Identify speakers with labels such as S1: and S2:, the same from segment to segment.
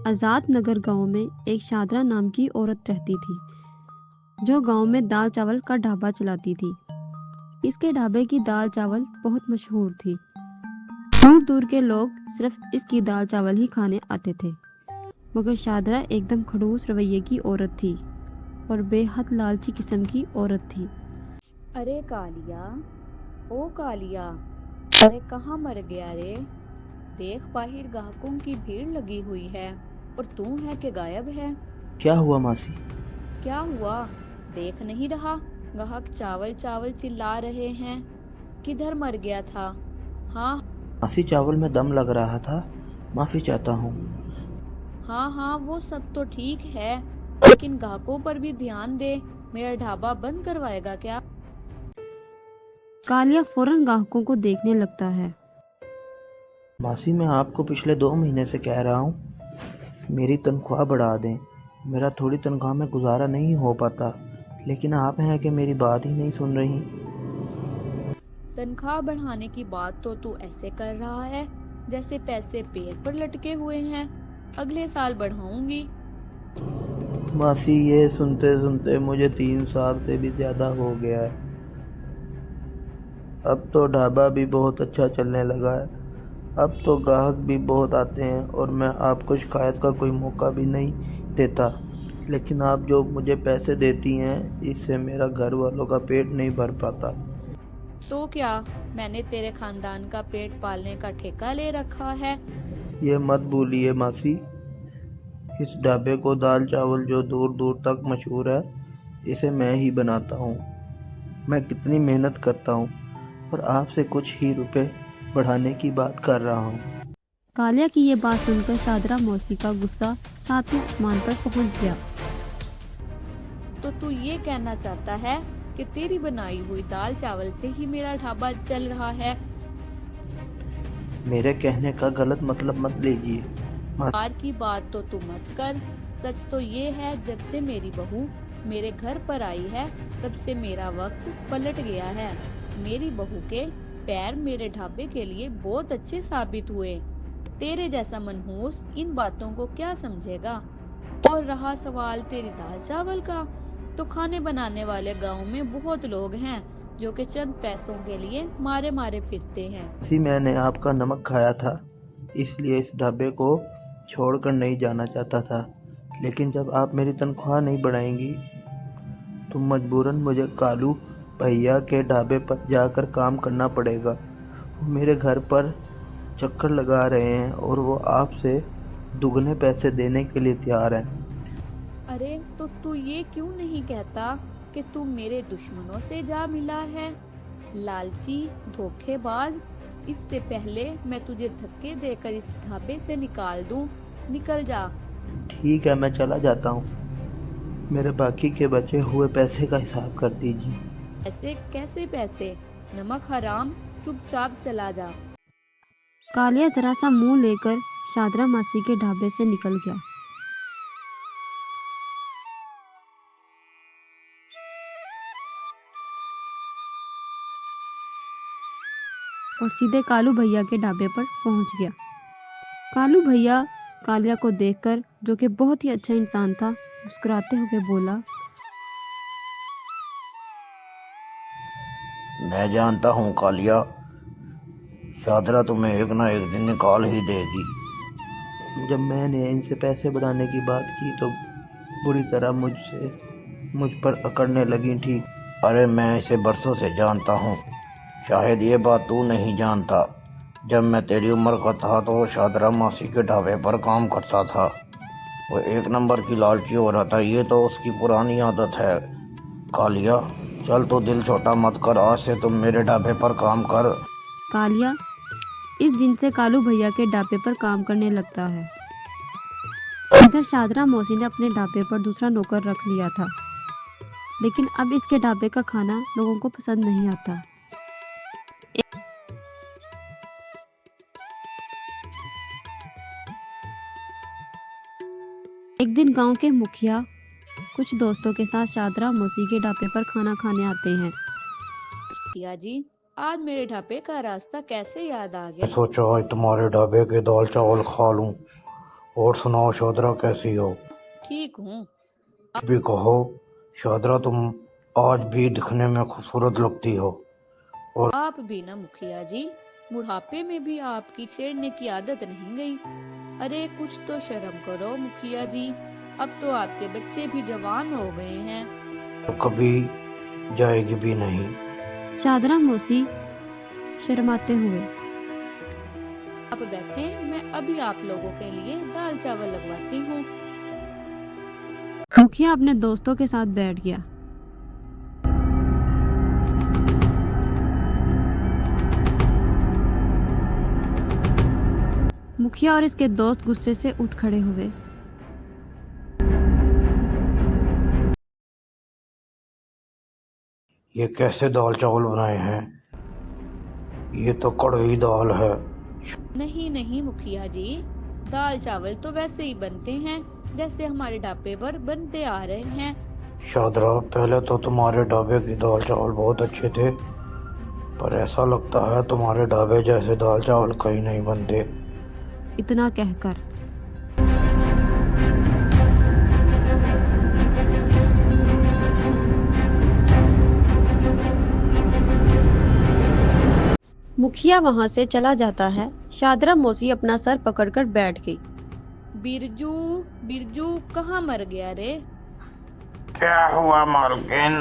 S1: आजाद नगर गांव में एक शादरा नाम की औरत रहती थी, जो गांव में दाल चावल का ढाबा चलाती थी। इसके ढाबे की दाल चावल बहुत मशहूर थी। दूर दूर के लोग सिर्फ इसकी दाल चावल ही खाने आते थे। मगर शादरा एकदम खड़ूस रवैये की औरत थी और बेहद लालची किस्म की औरत थी।
S2: अरे कालिया, ओ कालिया, अरे कहाँ मर गया रे? देख बाहर ग्राहकों की भीड़ लगी हुई है और तू है कि गायब है।
S3: क्या हुआ मासी?
S2: क्या हुआ? देख नहीं रहा? ग्राहक चावल चावल चिल्ला रहे हैं। किधर मर गया था? हाँ
S3: मासी, चावल में दम लग रहा था। माफी चाहता हूँ।
S2: हाँ हाँ, वो सब तो ठीक है, लेकिन ग्राहकों पर भी ध्यान दे। मेरा ढाबा बंद करवाएगा क्या?
S1: कालिया फौरन ग्राहकों को देखने लगता है।
S3: मासी, मैं आपको पिछले 2 महीने से कह रहा हूँ मेरी तनख्वाह बढ़ा दें। मेरा थोड़ी तनख्वाह में गुजारा नहीं हो पाता, लेकिन आप हैं कि मेरी बात ही नहीं सुन रही।
S2: तनख्वाह बढ़ाने की बात तो तू ऐसे कर रहा है जैसे पैसे पेड़ पर लटके हुए हैं। अगले साल बढ़ाऊंगी।
S3: मासी, ये सुनते सुनते मुझे 3 साल से भी ज़्यादा हो गया है। अब तो ढाबा भी बहुत अच्छा चलने लगा है। अब तो ग्राहक भी बहुत आते हैं और मैं आपको शिकायत का कोई मौका भी नहीं देता। लेकिन आप जो मुझे पैसे देती हैं, इससे मेरा घर वालों का पेट नहीं भर पाता।
S2: तो क्या मैंने तेरे खानदान का पेट पालने का ठेका ले रखा है?
S3: ये मत भूलिए मासी, इस ढाबे को दाल चावल जो दूर दूर तक मशहूर है, इसे मैं ही बनाता हूँ। मैं कितनी मेहनत करता हूँ और आपसे कुछ ही रुपए बढ़ाने की बात कर रहा हूँ।
S1: कालिया की ये बात सुनकर शादरा मौसी का गुस्सा सातवें आसमान पर पहुंच गया।
S2: तो तू ये कहना चाहता है कि तेरी बनाई हुई दाल चावल से ही मेरा ढाबा चल रहा है?
S3: मेरे कहने का गलत मतलब मत लीजिए।
S2: बार की बात तो तू मत कर। सच तो ये है, जब से मेरी बहू मेरे घर पर आई है तब से मेरा वक्त पलट गया है। मेरी बहू के पैर मेरे ढाबे के लिए बहुत अच्छे साबित हुए। तेरे जैसा मनहूस इन बातों को क्या समझेगा? और रहा सवाल तेरी दाल चावल का, तो खाने बनाने वाले गांव में बहुत लोग हैं जो कि चंद पैसों के लिए मारे मारे फिरते हैं।
S3: इसी मैंने आपका नमक खाया था, इसलिए इस ढाबे को छोड़कर नहीं जाना चाहता था। लेकिन जब आप मेरी तनख्वाह नहीं बढ़ाएंगी तो मजबूरन मुझे कालू भैया के ढाबे पर जाकर काम करना पड़ेगा। वो मेरे घर पर चक्कर लगा रहे हैं और वो आपसे दुगने पैसे देने के लिए तैयार हैं।
S2: अरे तो तू ये क्यों नहीं कहता कि तू मेरे दुश्मनों से जा मिला है? लालची, धोखेबाज। इससे पहले मैं तुझे धक्के देकर इस ढाबे से निकाल दूं। निकल जा।
S3: ठीक है, मैं चला जाता हूँ। मेरे बाकी के बचे हुए पैसे का हिसाब कर दीजिए।
S2: ऐसे कैसे पैसे? नमक हराम, चुपचाप चला जा।
S1: कालिया जरा सा मुंह लेकर शादरा मासी के ढाबे से निकल गया और सीधे कालू भैया के ढाबे पर पहुंच गया। कालू भैया कालिया को देखकर, जो कि बहुत ही अच्छा इंसान था, मुस्कुराते हुए बोला,
S4: मैं जानता हूँ कालिया, शादरा तुम्हें एक ना एक दिन निकाल ही देगी।
S3: जब मैंने इनसे पैसे बढ़ाने की बात की तो बुरी तरह मुझ पर अकड़ने लगी थी।
S4: अरे मैं इसे बरसों से जानता हूँ, शायद ये बात तू नहीं जानता। जब मैं तेरी उम्र का था तो वो शादरा मासी के ढाबे पर काम करता था। वो एक नंबर की लालची हो रहा था, ये तो उसकी पुरानी आदत है। कालिया, चल तो दिल छोटा मत कर, आज से तुम मेरे ढाबे पर काम कर।
S1: कालिया इस दिन से कालू भैया के ढाबे पर काम करने लगता है। इधर शादरा मौसी ने अपने ढाबे पर दूसरा नौकर रख लिया था, लेकिन अब इसके ढाबे का खाना लोगों को पसंद नहीं आता। एक दिन गांव के मुखिया कुछ दोस्तों के साथ शादरा मौसी के ढाबे पर खाना खाने आते हैं।
S2: भैया जी, आज मेरे ढाबे का रास्ता कैसे याद आ
S4: मैं
S2: गया?
S4: सोचा आज तुम्हारे ढाबे के दाल चावल खा लूं। और सुनाओ शादरा, कैसी हो?
S2: ठीक हूँ।
S4: भी कहो शादरा, तुम आज भी दिखने में खूबसूरत लगती हो। और
S2: आप भी ना मुखिया जी, बुढ़ापे में भी आपकी छेड़ने की आदत नहीं गई। अरे कुछ तो शर्म करो मुखिया जी, अब तो आपके बच्चे भी जवान हो गए हैं।
S4: कभी जाएगी भी नहीं।
S1: शादरा मौसी शर्माते हुए।
S2: आप बैठे, मैं अभी आप लोगों के लिए दाल चावल लगवाती हूँ।
S1: मुखिया अपने दोस्तों के साथ बैठ गया। मुखिया और इसके दोस्त गुस्से से उठ खड़े हुए।
S4: ये कैसे दाल चावल बनाए हैं? ये तो कड़वी दाल है।
S2: नहीं नहीं मुखिया जी, दाल चावल तो वैसे ही बनते हैं जैसे हमारे ढाबे पर बनते आ रहे हैं।
S4: शादरा, पहले तो तुम्हारे ढाबे की दाल चावल बहुत अच्छे थे, पर ऐसा लगता है तुम्हारे ढाबे जैसे दाल चावल कहीं नहीं बनते।
S1: इतना कहकर मुखिया वहां से चला जाता है। शादरा मौसी अपना सर पकड़कर बैठ गई।
S2: बिरजू, बिरजू कहाँ मर गया रे?
S4: क्या हुआ मालकिन?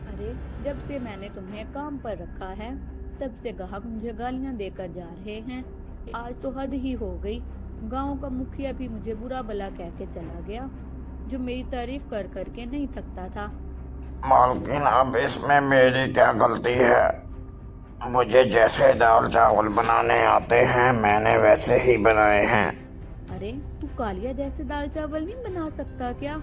S2: अरे जब से मैंने तुम्हें काम पर रखा है तब से ग्राहक मुझे गालियां देकर जा रहे हैं। आज तो हद ही हो गई। गांव का मुखिया भी मुझे बुरा भला कह के चला गया, जो मेरी तारीफ कर करके नहीं थकता था।
S4: मालकिन, अब इसमें मेरी क्या गलती है? मुझे जैसे दाल चावल बनाने आते हैं मैंने वैसे ही बनाए हैं।
S2: अरे तू कालिया जैसे दाल चावल नहीं बना सकता क्या?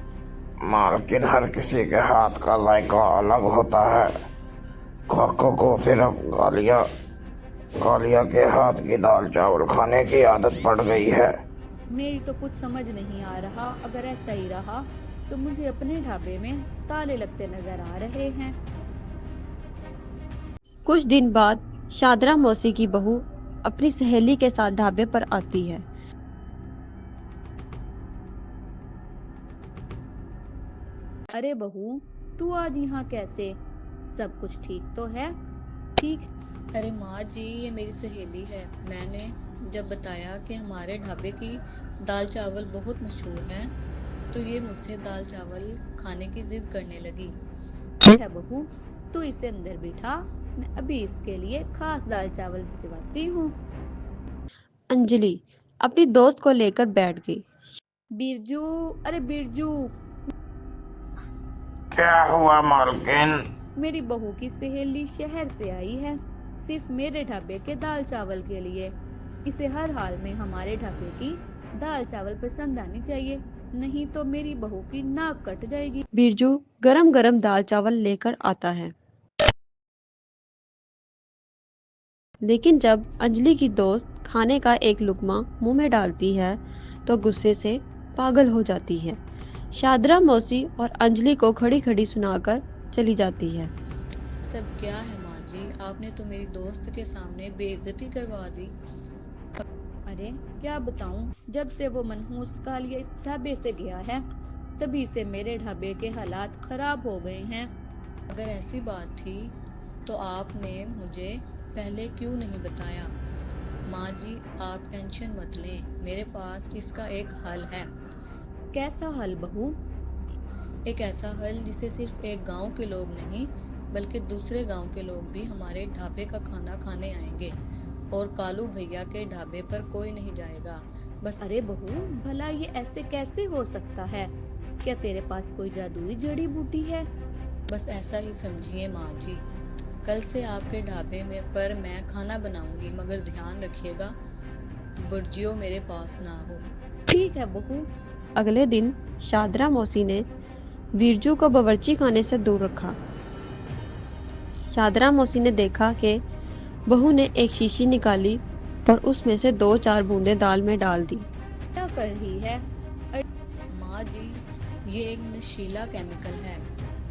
S4: मालकिन, हर किसी के हाथ का जायका अलग होता है। काका को सिर्फ कालिया के हाथ की दाल चावल खाने की आदत पड़ गई है।
S2: मेरी तो कुछ समझ नहीं आ रहा। अगर ऐसा ही रहा तो मुझे अपने ढाबे में ताले लगते नजर आ रहे हैं।
S1: कुछ दिन बाद शादरा मौसी की बहू अपनी सहेली के साथ ढाबे पर आती है।
S2: अरे बहू, तू आज यहाँ कैसे? सब कुछ ठीक तो है? ठीक। अरे माँ जी, ये मेरी सहेली है। मैंने जब बताया कि हमारे ढाबे की दाल चावल बहुत मशहूर है तो ये मुझसे दाल चावल खाने की जिद करने लगी। ठीक है बहू, तू इसे अंदर बिठा, मैं अभी इसके लिए खास दाल चावल भिजवाती हूँ।
S1: अंजलि अपनी दोस्त को लेकर बैठ गई।
S2: बिरजू, अरे बिरजू,
S4: क्या हुआ मालकिन?
S2: मेरी बहू की सहेली शहर से आई है सिर्फ मेरे ढाबे के दाल चावल के लिए। इसे हर हाल में हमारे ढाबे की दाल चावल पसंद आनी चाहिए, नहीं तो मेरी बहू की नाक कट जाएगी।
S1: बिरजू गरम गरम दाल चावल लेकर आता है। लेकिन जब अंजलि की दोस्त खाने का एक लुकमा मुंह में डालती है तो गुस्से से पागल हो जाती है। शादरा मौसी और अंजलि को खड़ी खड़ी सुनाकर चली जाती है।
S2: सब क्या है माँ जी, आपने तो मेरी दोस्त के सामने बेइज्जती करवा दी। अरे क्या बताऊं, जब से वो मनहूस कालिया इस ढाबे से गया है तभी से मेरे ढाबे के हालात खराब हो गए हैं। अगर ऐसी बात थी तो आपने मुझे पहले क्यों नहीं बताया? माँ जी आप टेंशन मत लें, मेरे पास इसका एक हल है। कैसा हल बहू? एक ऐसा हल जिसे सिर्फ एक गांव के लोग नहीं बल्कि दूसरे गांव के लोग भी हमारे ढाबे का खाना खाने आएंगे और कालू भैया के ढाबे पर कोई नहीं जाएगा बस। अरे बहू, भला ये ऐसे कैसे हो सकता है? क्या तेरे पास कोई जादुई जड़ी बूटी है? बस ऐसा ही समझिए माँ जी। कल से आपके ढाबे में पर मैं खाना बनाऊंगी, मगर ध्यान रखिएगा बुर्जियो मेरे पास ना हो। ठीक है बहू।
S1: अगले दिन शादरा मौसी ने बिरजू को बावर्ची खाने से दूर रखा। शादरा मौसी ने देखा कि बहू ने एक शीशी निकाली और उसमें से 2-4 बूंदें दाल में डाल दी।
S2: क्या कर रही है? माँ जी, ये एक नशीला केमिकल है।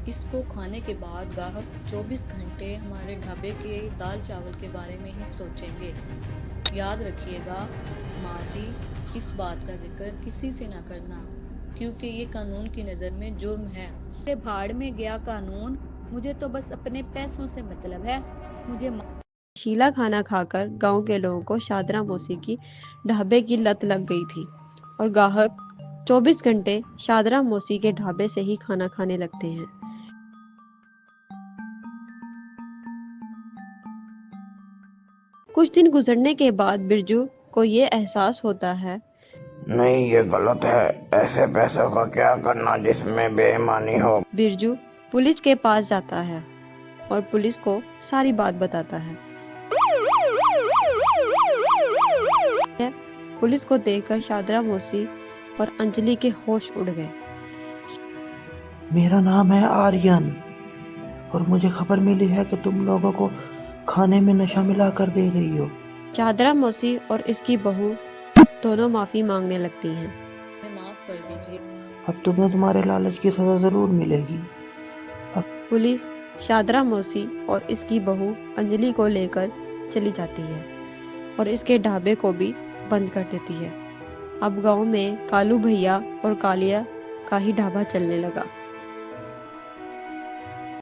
S2: इसको खाने के बाद ग्राहक 24 घंटे हमारे ढाबे के दाल चावल के बारे में ही सोचेंगे। याद रखिएगा माँ जी, इस बात का जिक्र किसी से ना करना, क्योंकि ये कानून की नज़र में जुर्म है। मेरे भाड़ में गया कानून, मुझे तो बस अपने पैसों से मतलब है। मुझे
S1: शीला खाना खाकर गांव के लोगों को शादरा मौसी की ढाबे की लत लग गई थी और ग्राहक 24 घंटे शादरा मौसी के ढाबे से ही खाना खाने लगते हैं। कुछ दिन गुजरने के बाद बिरजू को ये एहसास होता है
S4: नहीं, ये गलत है। ऐसे पैसों का क्या करना जिसमें बेईमानी हो।
S1: बिरजू पुलिस के पास जाता है और पुलिस को सारी बात बताता है। पुलिस को देखकर शादरा मौसी और अंजलि के होश उड़ गए।
S3: मेरा नाम है आर्यन और मुझे खबर मिली है कि तुम लोगों को खाने में नशा मिला कर दे रही हो।
S1: शादरा मौसी और इसकी बहू दोनों माफी मांगने लगती हैं।
S2: माफ कर दीजिए।
S3: अब तुम्हें तुम्हारे लालच की सजा जरूर मिलेगी।
S1: पुलिस शादरा मौसी और इसकी बहू अंजलि को लेकर चली जाती है और इसके ढाबे को भी बंद कर देती है। अब गांव में कालू भैया और कालिया का ही ढाबा चलने लगा।